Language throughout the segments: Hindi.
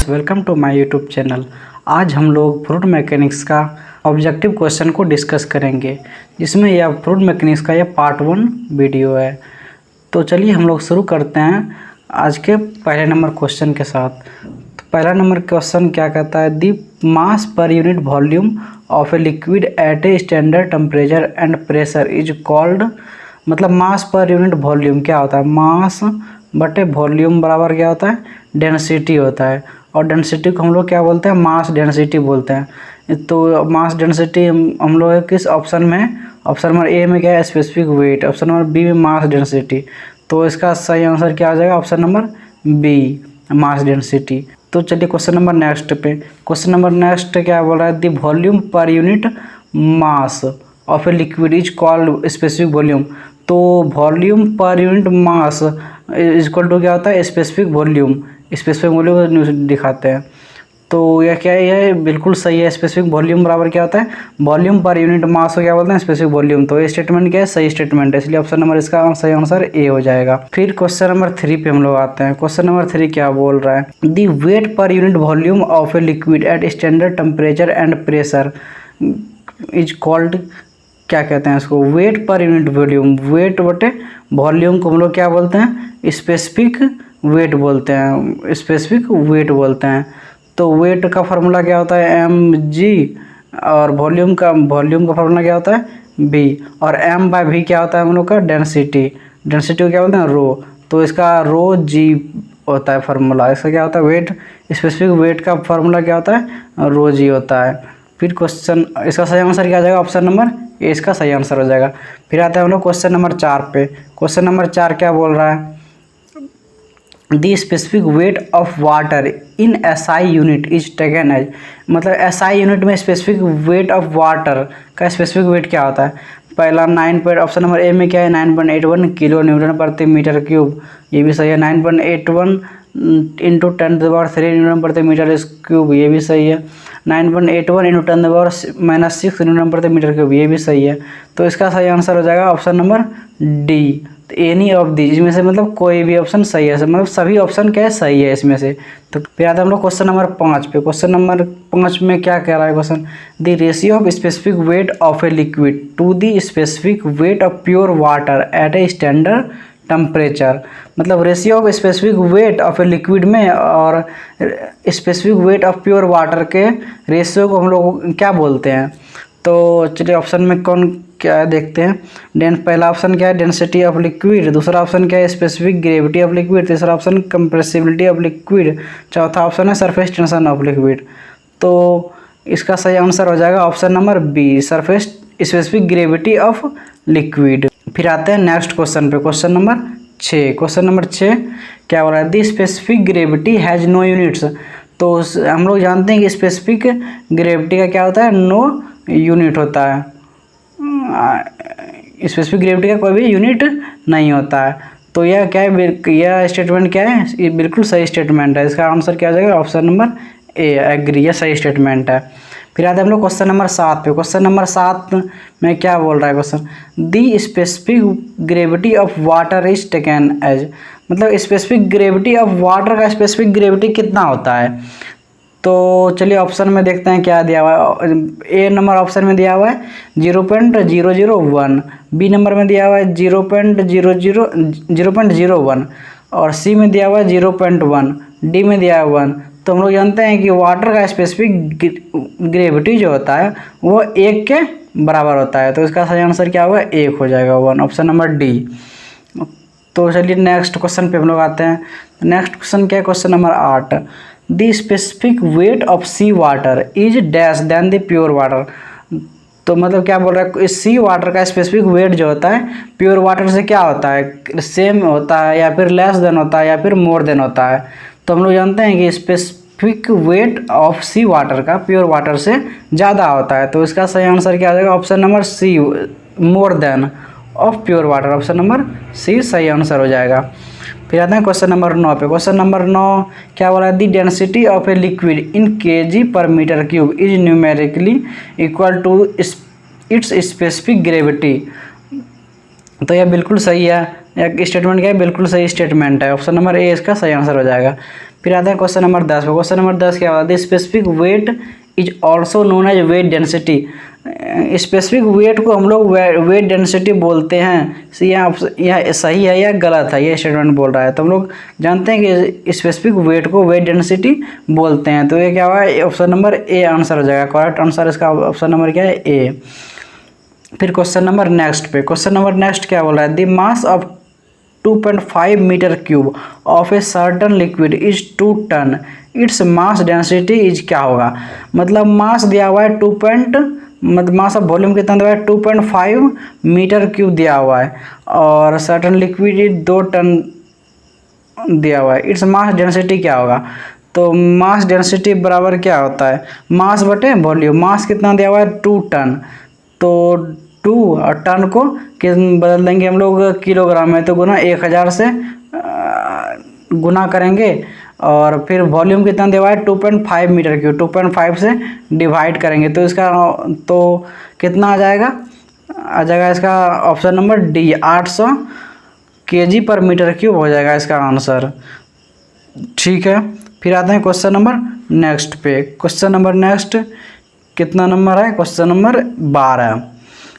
Welcome to my YouTube channel. आज हम लोग फ्लूइड मैकेनिक्स का ऑब्जेक्टिव क्वेश्चन को डिस्कस करेंगे, जिसमें यह फ्लूइड मैकेनिक्स का यह पार्ट 1 वीडियो है। तो चलिए हम लोग शुरू करते हैं आज के पहले नंबर क्वेश्चन के साथ। तो पहला नंबर क्वेश्चन क्या कहता है, the mass per unit volume of a liquid at a standard temperature and pressure is called. मतलब मास पर यूनिट वॉल्यूम क्या होता है, मास बटे वॉल्यूम बराबर क्या होता है, डेंसिटी होता है। और डेंसिटी को हम लोग क्या बोलते हैं, मास डेंसिटी बोलते हैं। तो मास डेंसिटी हम लोग किस ऑप्शन में है, ऑप्शन नंबर ए में क्या है, specific weight, option number B में मास डेंसिटी। तो इसका सही आंसर क्या आ जाएगा, option number B, mass density. तो चलिए क्वेश्चन नंबर नेक्स्ट पे। क्वेश्चन नंबर नेक्स्ट क्या बोल रहा है, the volume per unit mass of a liquid is called specific volume. तो volume per unit mass is equal to क्या होता है, स्पेसिफिक वॉल्यूम। स्पेसिफिक वॉल्यूम दिखाते हैं। तो यह क्या है, यह बिल्कुल सही है। स्पेसिफिक वॉल्यूम बराबर क्या होता है, वॉल्यूम पर यूनिट मास को क्या बोलते हैं, स्पेसिफिक वॉल्यूम। तो ये स्टेटमेंट क्या है, सही स्टेटमेंट है, इसलिए ऑप्शन नंबर इसका सही आंसर ए हो जाएगा। फिर क्वेश्चन नंबर 3 पे हम लोग आते हैं। क्वेश्चन नंबर 3 क्या बोल रहा है, the weight per unit volume of a liquid at standard temperature and pressure is called. क्या कहते हैं इसको, weight per unit volume. Weight बटे वॉल्यूम को हम लोग क्या बोलते हैं, स्पेसिफिक वेट बोलते हैं, स्पेसिफिक वेट बोलते हैं। तो वेट का फार्मूला क्या होता है, एम जी, और वॉल्यूम का फार्मूला क्या होता है, बी, और एम बाय भी क्या होता है हम लोग का, डेंसिटी। डेंसिटी को क्या बोलते हैं, रो। तो इसका रो जी होता है फार्मूला। इसका क्या होता है, वेट, स्पेसिफिक वेट का फार्मूला क्या होता है, रो जी होता है। फिर क्वेश्चन, इसका सही आंसर क्या आ जाएगा, ऑप्शन नंबर ए इसका सही आंसर हो जाएगा। फिर आते हैं हम लोग क्वेश्चन नंबर 4 पे। क्वेश्चन नंबर 4 क्या बोल रहा है, the specific weight of water in SI unit is taken as. मतलब एसआई यूनिट में स्पेसिफिक वेट ऑफ वाटर का स्पेसिफिक वेट क्या होता है। पहला 9 ऑप्शन नंबर ए में क्या है, 9.81 किलो न्यूटन प्रति मीटर क्यूब। ये भी सही है। 9.81 इंटू 10⁻³ न्यूटन प्रति मीटर क्यूब, ये भी सही है। 9.81 इंटू 10⁻⁻6 न्यूटन प्रति मीटर क्यूब, ये भी सही है। तो इसका सही आंसर हो जाएगा option number D, any of the. इसमें से मतलब कोई भी ऑप्शन सही है, मतलब सभी ऑप्शन क्या है, सही है इसमें से। तो फिर आता है हम लोग क्वेश्चन नंबर 5 पे। क्वेश्चन नंबर 5 में क्या कह रहा है question, the ratio of specific weight of a liquid to the specific weight of pure water at a standard temperature. मतलब ratio of specific weight of a liquid में और specific weight of pure water के रेशियो को हम लोग क्या बोलते हैं। तो चलिए ऑप्शन में कौन क्या है देखते हैं। पहला ऑप्शन क्या है, डेंसिटी ऑफ लिक्विड। दूसरा ऑप्शन क्या है, स्पेसिफिक ग्रेविटी ऑफ लिक्विड। तीसरा ऑप्शन कंप्रेसिबिलिटी ऑफ लिक्विड। चौथा ऑप्शन है सरफेस टेंशन ऑफ लिक्विड। तो इसका सही आंसर हो जाएगा option number B, surface specific gravity of liquid. फिर आते हैं नेक्स्ट क्वेश्चन पे। Question number 6। क्वेश्चन नंबर 6 क्या हो रहा है, the specific gravity has no units. तो हम लोग जानते हैं कि स्पेसिफिक ग्रेविटी का क्या होता है, नो यूनिट होता है। स्पेसिफिक ग्रेविटी का कोई भी यूनिट नहीं होता है। तो यह क्या है, यह स्टेटमेंट क्या है, ये बिल्कुल सही स्टेटमेंट है। इसका आंसर क्या आ जाएगा, ऑप्शन नंबर ए, एग्री, यह सही स्टेटमेंट है। फिर आते हैं हम लोग क्वेश्चन नंबर 7 पे। क्वेश्चन नंबर 7 में क्या बोल रहा है question, the specific gravity of water is taken as. मतलब स्पेसिफिक ग्रेविटी ऑफ वाटर का स्पेसिफिक ग्रेविटी कितना होता है। तो चलिए ऑप्शन में देखते हैं क्या दिया हुआ है। ए नंबर ऑप्शन में दिया हुआ है 0.001, बी नंबर में दिया हुआ है 0.01 और सी में दिया हुआ है 0.1, डी में दिया है 1। तो हम लोग जानते हैं कि वाटर का स्पेसिफिक ग्रेविटी जो होता है वो 1 के बराबर होता है। तो इसका सही आंसर क्या होगा, 1 हो जाएगा, 1, ऑप्शन नंबर डी। तो चलिए नेक्स्ट क्वेश्चन पे हम लोग आते हैं। नेक्स्ट क्वेश्चन क्या है, question number 8, the specific weight of sea water is dash than the pure water. तो मतलब क्या बोल रहा है, सी वाटर का स्पेसिफिक वेट जो होता है प्योर वाटर से क्या होता है, सेम होता है या फिर लेस देन होता है या फिर मोर देन होता है। तो हम लोग जानते हैं कि specific weight of sea water का प्योर वाटर से ज़्यादा होता है। तो इसका सही आंसर क्या आ जाएगा, option number C, more than of pure water, option number C सही आंसर हो जाएगा। फिर आते हैं क्वेश्चन नंबर 9 पे। क्वेश्चन नंबर 9 क्या बोला है, the density of a liquid in kg per metre cube is numerically equal to its specific gravity. तो यह बिल्कुल सही है, एक स्टेटमेंट क्या है, बिल्कुल सही स्टेटमेंट है। ऑप्शन नंबर ए इसका सही आंसर हो जाएगा। फिर आता है क्वेश्चन नंबर 10 पे। क्वेश्चन नंबर 10 क्या होता है, specific weight is also known as weight density. Specific weight को हम लोग वेट डेंसिटी बोलते हैं। यह सही है या गलत है, ये स्टेटमेंट बोल रहा है। तो हम लोग जानते हैं कि स्पेसिफिक वेट को वेट डेंसिटी बोलते हैं। तो ये क्या हुआ, ऑप्शन नंबर ए आंसर हो जाएगा। करेक्ट आंसर इसका ऑप्शन नंबर क्या है, ए। फिर क्वेश्चन नंबर नेक्स्ट पे। क्वेश्चन नंबर नेक्स्ट क्या बोल रहा है, the mass of 2.5 metre cube of a certain liquid is 2 ton, its mass density is क्या होगा। मतलब मास दिया हुआ है मतलब मास ऑफ वॉल्यूम कितना दिया हुआ है, 2.5 मीटर क्यूब दिया हुआ है और सर्टन लिक्विड इज 2 टन दिया हुआ है। इट्स मास डेंसिटी क्या होगा। तो मास डेंसिटी बराबर क्या होता है, मास बटे वॉल्यूम। मास कितना दिया हुआ है, 2 टन। तो 2 और टन को बदल देंगे हम लोग किलोग्राम में, तो गुना 1000 से गुना करेंगे और फिर वॉल्यूम कितना दिया हुआ है, 2.5 मीटर क्यूब। 2.5 से डिवाइड करेंगे तो इसका तो कितना आ जाएगा इसका option number D, 800 kg per metre cube हो जाएगा इसका आंसर। ठीक है, फिर आते हैं क्वेश्चन नंबर नेक्स्ट पे। क्वेश्चन नंबर नेक्स्ट कितना नंबर है, क्वेश्चन नंबर 12।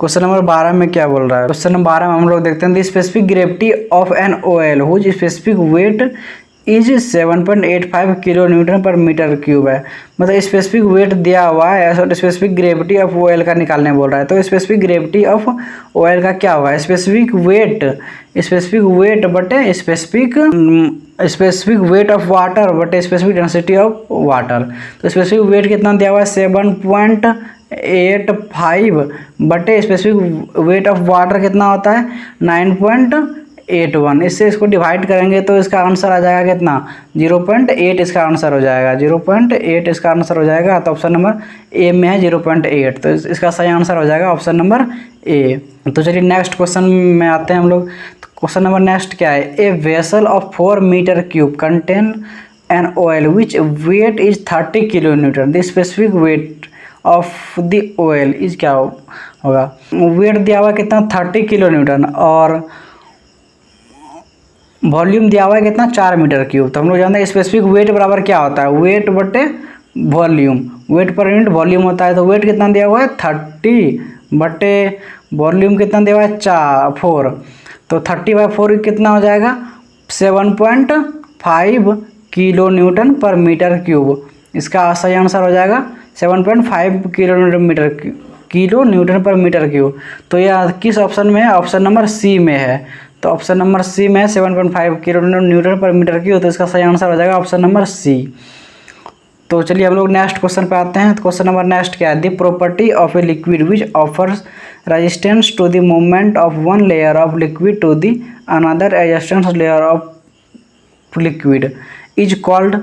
क्वेश्चन नंबर 12 में क्या बोल रहा है, क्वेश्चन नंबर 12 में हम लोग देखते हैं the specific gravity of an oil whose specific weight is 7.85 kilo newton per metre cube है। मतलब स्पेसिफिक वेट दिया हुआ है, स्पेसिफिक ग्रेविटी ऑफ ऑयल का निकालने बोल रहा है। तो स्पेसिफिक ग्रेविटी ऑफ ऑयल का क्या होगा, स्पेसिफिक वेट बटे स्पेसिफिक वेट ऑफ वाटर बटे स्पेसिफिक डेंसिटी ऑफ वाटर। तो स्पेसिफिक वेट कितना दिया हुआ है, 7.85 बटे स्पेसिफिक वेट ऑफ वाटर कितना होता है, 9.81। इससे इसको डिवाइड करेंगे तो इसका आंसर आ जाएगा कितना, 0.8 इसका आंसर हो जाएगा। 0.8 इसका आंसर हो जाएगा। तो ऑप्शन नंबर ए में है 0.8, तो इसका सही आंसर हो जाएगा ऑप्शन नंबर ए। तो चलिए नेक्स्ट क्वेश्चन में आते हैं हम लोग। क्वेश्चन नंबर नेक्स्ट क्या है, a vessel of 4 metre cube contain an oil which weight is 30 kilo newton, the specific weight of the oil is क्या होगा। वेट दिया हुआ है कितना, 30 किलो न्यूटन और वॉल्यूम दिया हुआ है कितना, 4 मीटर क्यूब। तो हम लोग जानते हैं स्पेसिफिक वेट बराबर क्या होता है, वेट बटे volume. Weight per unit volume होता है। तो वेट कितना दिया हुआ है, 30 बटे वॉल्यूम कितना दिया हुआ है, 4। तो 30/4 कितना हो जाएगा, 7.5 kilo newton per metre cube. इसका सही आंसर हो जाएगा 7.5 kilo newton per metre cube. तो यह किस ऑप्शन में है, ऑप्शन नंबर सी में है। तो ऑप्शन नंबर सी में 7.5 kilo newton per metre cube. तो इसका सही आंसर हो जाएगा ऑप्शन नंबर सी। तो चलिए हम लोग नेक्स्ट क्वेश्चन पे आते हैं। तो क्वेश्चन नंबर नेक्स्ट क्या है, the property of a liquid which offers resistance to the movement of one layer of liquid to the another resistance layer of liquid is called,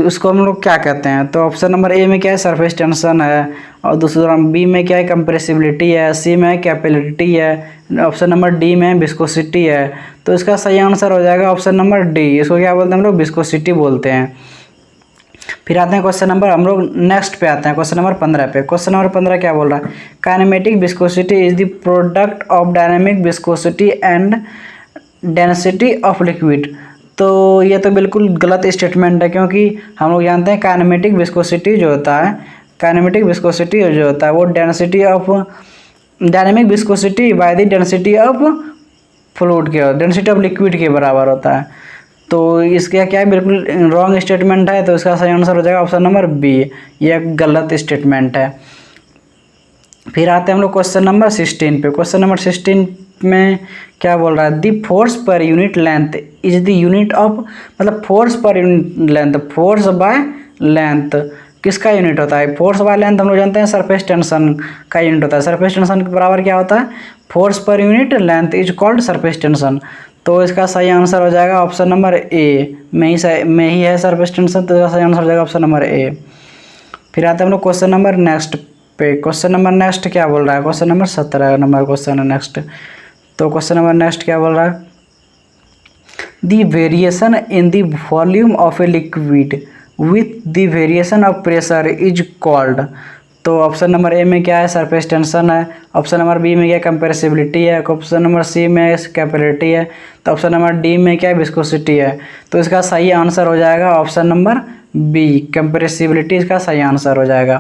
उसको हम लोग क्या कहते हैं। तो ऑप्शन नंबर ए में क्या है, सरफेस टेंशन है, और दूसरा बी में क्या है, कंप्रेसिबिलिटी है, सी में कैपिलरिटी है, ऑप्शन नंबर डी में विस्कोसिटी है। तो इसका सही आंसर हो जाएगा ऑप्शन नंबर डी। इसको क्या बोलते हैं हम लोग, विस्कोसिटी बोलते हैं। फिर आते हैं क्वेश्चन नंबर, हम लोग नेक्स्ट पे आते हैं क्वेश्चन नंबर 15 पे। क्वेश्चन नंबर 15 क्या बोल रहा है, kinematic viscosity is the product of dynamic viscosity and density of liquid. तो ये तो बिल्कुल गलत स्टेटमेंट है, क्योंकि हम लोग जानते हैं काइनेमेटिक विस्कोसिटी जो होता है वो density of dynamic viscosity by the density of fluid के, डेंसिटी ऑफ लिक्विड के बराबर होता है। तो इसका क्या है, बिल्कुल रॉन्ग स्टेटमेंट है। तो इसका सही आंसर हो जाएगा ऑप्शन नंबर बी, यह गलत स्टेटमेंट है। फिर आते हैं हम लोग क्वेश्चन नंबर 16 पे। क्वेश्चन नंबर 16 में क्या बोल रहा है, the force per unit length is the unit of, मतलब force per unit length, force by length किसका यूनिट होता है, फोर्स बाय लेंथ हम लोग जानते हैं सरफेस टेंशन का यूनिट होता है। सरफेस टेंशन के बराबर क्या होता है, force per unit length is called surface tension. तो इसका सही आंसर हो जाएगा ऑप्शन नंबर ए में ही है सरफेस टेंशन। तो इसका सही आंसर हो जाएगा ऑप्शन नंबर ए। फिर आते हैं हम लोग क्वेश्चन नंबर नेक्स्ट पे। क्वेश्चन नंबर नेक्स्ट क्या बोल रहा है, क्वेश्चन नंबर 17 नंबर क्वेश्चन है नेक्स्ट। तो क्वेश्चन नंबर नेक्स्ट क्या बोल रहा है, the variation in the volume of a liquid with the variation of pressure is called. तो तो ऑप्शन नंबर ए में क्या है, सरफेस टेंशन है। ऑप्शन नंबर बी में क्या है, कंप्रेसिबिलिटी है। ऑप्शन नंबर सी में कैपिलरिटी है। तो ऑप्शन नंबर डी में क्या है, विस्कोसिटी है। तो इसका सही आंसर हो जाएगा ऑप्शन नंबर बी, कंप्रेसिबिलिटी इसका सही आंसर हो जाएगा।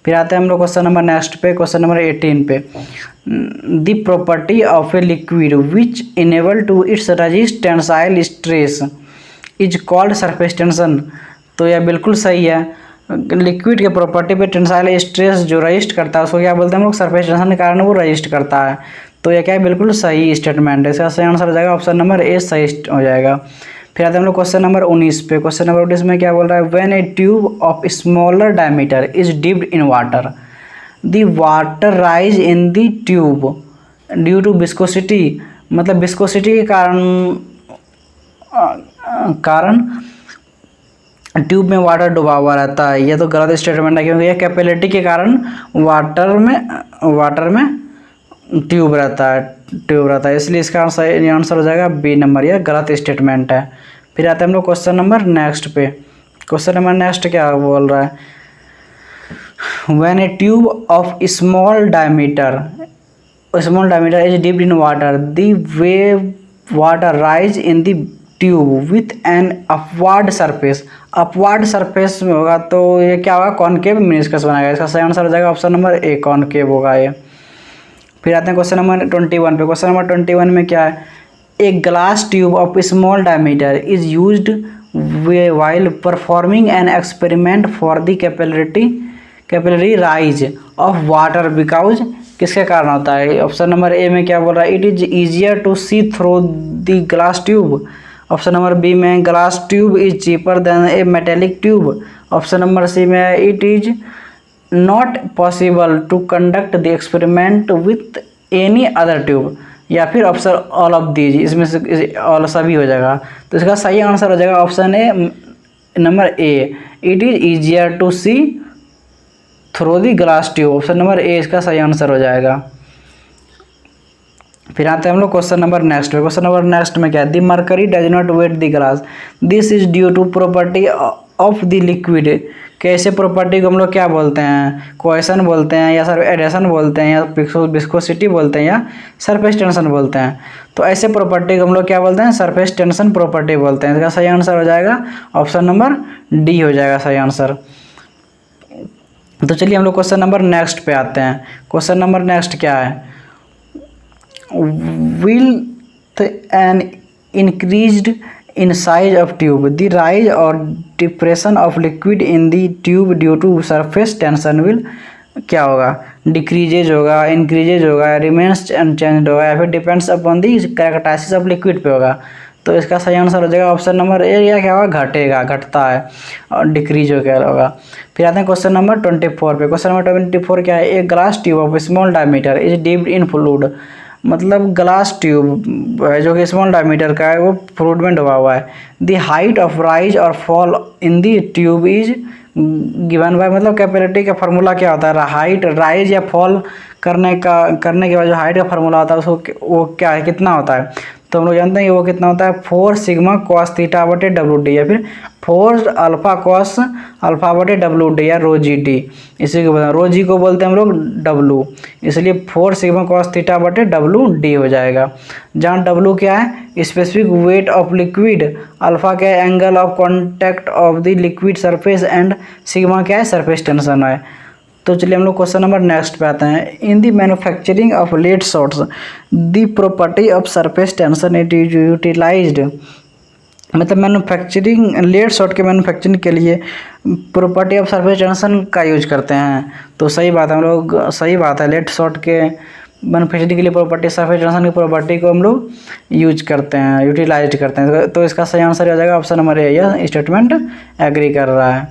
फिर आते हैं हम लोग क्वेश्चन नंबर नेक्स्ट पे, क्वेश्चन नंबर 18 पे। The property of a liquid which enable to its resist tensile stress is called surface tension. तो यह बिल्कुल सही है। लिक्विड के प्रॉपर्टी पे टेंसाइल स्ट्रेस जो रजिस्ट करता है उसको क्या बोलते हैं हम लोग, सरफेस टेंशन के कारण वो रजिस्ट करता है। तो यह क्या है, बिल्कुल सही स्टेटमेंट है। इसका सही आंसर हो जाएगा ऑप्शन नंबर ए, सही हो जाएगा। फिर आते हैं हम लोग क्वेश्चन नंबर 19 पे। क्वेश्चन नंबर 19 में क्या बोल रहा है, when a tube of smaller diameter is dipped in water the water rise in the tube due to viscosity. मतलब विस्कोसिटी के कारण ट्यूब में वाटर डूबा हुआ रहता है। ये तो गलत स्टेटमेंट है, क्योंकि ये कैपिलरिटी के कारण वाटर में ट्यूब रहता है, इसलिए इसका आंसर हो जाएगा बी नंबर। यह गलत स्टेटमेंट है। फिर आते हैं हम लोग क्वेश्चन नंबर नेक्स्ट पे। क्वेश्चन नंबर नेक्स्ट क्या बोल रहा है, when a tube of small diameter is dipped in water the wave water rise in the tube with an upward surface. Upward surface में होगा तो ये क्या होगा, कॉनकेव मेनिस्कस बनाएगा। इसका सही आंसर हो जाएगा ऑप्शन नंबर ए, कॉनकेव होगा ये। फिर आते हैं क्वेश्चन नंबर 21 पे। क्वेश्चन नंबर 21 में क्या है, a glass tube of small diameter is used while performing an experiment for the capillary rise of water because. किसके कारण होता है, ऑप्शन नंबर ए में क्या बोल रहा है, it is easier to see through the glass tube. Option number B में glass tube is cheaper than a metallic tube. Option number C में it is not possible to conduct the experiment with any other tube, या फिर ऑप्शन ऑल ऑफ दीज, इसमें से ऑल सभी हो जाएगा। तो इसका सही आंसर हो जाएगा option A number A, it is easier to see through the glass tube. Option number A इसका सही आंसर हो जाएगा। फिर आते हैं हम लोग क्वेश्चन नंबर नेक्स्ट पे। क्वेश्चन नंबर नेक्स्ट में क्या है, the mercury does not wet the glass this is due to property of the liquid. कैसे प्रॉपर्टी को हम लोग क्या बोलते हैं, कोहेशन बोलते हैं, या सर एडेशन बोलते हैं, या विस्कोसिटी बोलते हैं, या सरफेस टेंशन बोलते हैं। तो ऐसे प्रॉपर्टी को हम लोग क्या बोलते हैं, सरफेस टेंशन प्रॉपर्टी बोलते हैं। इसका सही आंसर हो जाएगा ऑप्शन नंबर डी हो जाएगा सही आंसर। तो चलिए हम लोग क्वेश्चन नंबर नेक्स्ट पे आते हैं। क्वेश्चन नंबर नेक्स्ट क्या है, with an increased in size of tube the rise or depression of liquid in the tube due to surface tension will क्या होगा, डिक्रीजेज होगा, इंक्रीजेज होगा, रिमेन्स अनचेंज्ड होगा, या फिर depends upon the characteristics of liquid पे होगा। तो इसका सही आंसर हो जाएगा ऑप्शन नंबर ए, या क्या होगा, घटेगा, घटता है, और डिक्रीज हो क्या होगा। फिर आते हैं क्वेश्चन नंबर 24 पे। क्वेश्चन नंबर 24 क्या है, एक glass tube of small diameter is dipped in fluid. मतलब ग्लास ट्यूब है जो कि स्मॉल डायमीटर का है, वो फ्लूइड में डूबा हुआ है। द हाइट ऑफ राइज और fall in the tube is given by. मतलब कैपिलरिटी का फार्मूला क्या होता है, हाइट राइज या फॉल करने के बाद जो हाइट का फार्मूला होता है उसको वो क्या है, कितना होता है। तो हम लोग जानते हैं कि वो कितना होता है, 4 सिग्मा कॉस थीटा बटे डब्ल्यू डी, या फिर 4 अल्फा कॉस अल्फा बटे डब्ल्यू डी, या रो जी डी। इसी को रो जी को बोलते हैं हम लोग डब्ल्यू, इसलिए 4 सिग्मा कॉस थीटा बटे डब्ल्यू डी हो जाएगा। जहाँ डब्ल्यू क्या है, specific weight of liquid, alpha क्या है, angle of contact of the liquid surface, and sigma क्या है, सरफेस टेंशन है। तो चलिए हम लोग क्वेश्चन नंबर नेक्स्ट पे आते हैं। In the manufacturing of lead shots the property of surface tension it is utilized. मतलब मैन्युफैक्चरिंग लेड शॉट के मैन्युफैक्चरिंग के लिए प्रॉपर्टी ऑफ सरफेस टेंशन का यूज करते हैं। तो सही बात है, हम लोग सही बात है, लेड शॉट के मैन्युफैक्चरिंग के लिए प्रॉपर्टी सरफेस टेंशन की प्रॉपर्टी को हम लोग यूज करते हैं, यूटिलाइज करते हैं। तो इसका सही आंसर हो जाएगा ऑप्शन नंबर ए, यह स्टेटमेंट एग्री कर रहा है।